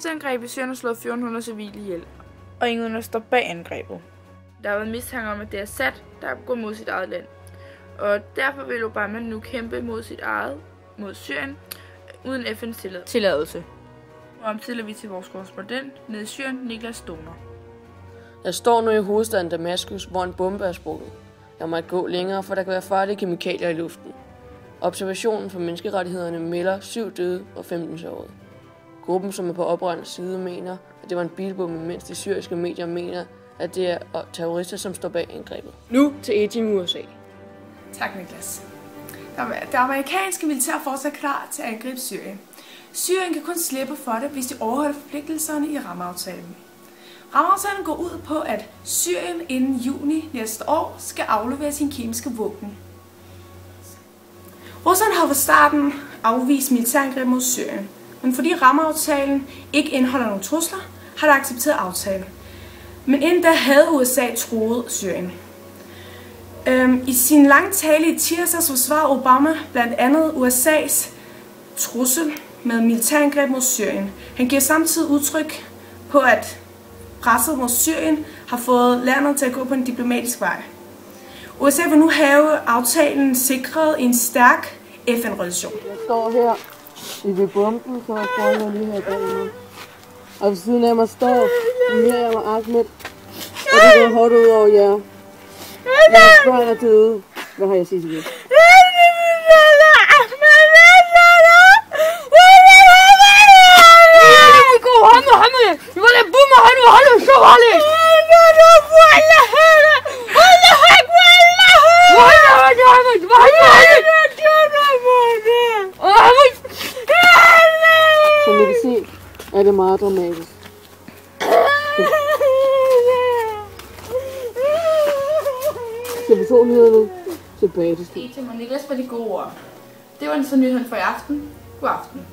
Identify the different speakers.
Speaker 1: skibsangreb i Syrien har slået 1400 civile ihjel, og ingen står bag angrebet. Der har været mistanke om, at det er Assad, der er gået mod sit eget land. Og derfor vil Obama nu kæmpe mod Syrien, uden FN's tilladelse. Og omstiller vi til vores korrespondent nede i Syrien, Niklas Stoner.
Speaker 2: Jeg står nu i hovedstaden Damaskus, hvor en bombe er sprunget. Jeg må ikke gå længere, for der kan være farlige kemikalier i luften. Observationen for menneskerettighederne melder 7 døde og 15 sårede. Gruppen, som er på oprørernes side, mener, at det var en bilbombe, mens de syriske medier mener, at det er terrorister, som står bag angrebet. Nu til Etim USA.
Speaker 3: Tak, Niklas. Det amerikanske militær er fortsat klar til at angribe Syrien. Syrien kan kun slippe for det, hvis de overholder forpligtelserne i rammeaftalen. Rammeaftalen går ud på, at Syrien inden juni næste år skal aflevere sine kemiske våben. Rusland har fra starten afvist militærangreb mod Syrien, men fordi rammeaftalen ikke indeholder nogen trusler, har der accepteret aftalen. Men inden da havde USA truet Syrien. I sin lange tale i tirsdags forsvarede Obama blandt andet USA's trussel med militærangreb mod Syrien. Han giver samtidig udtryk på, at presset mod Syrien har fået landet til at gå på en diplomatisk vej. USA vil nu have aftalen sikret i en stærk FN-relation.
Speaker 2: Jeg står her ved bomben, så får jeg lige her bagud. Og ved siden af mig står Miriam og Ahmed, og det går hårdt ud over jer. Jeres børn er døde. Hvad har jeg at sige til det? Som I kan se, er det meget dramatisk. TV2-nyhederne tilbage til
Speaker 1: Etim og Niklas for de gode ord. Det var så nyheden for i aften. God aften.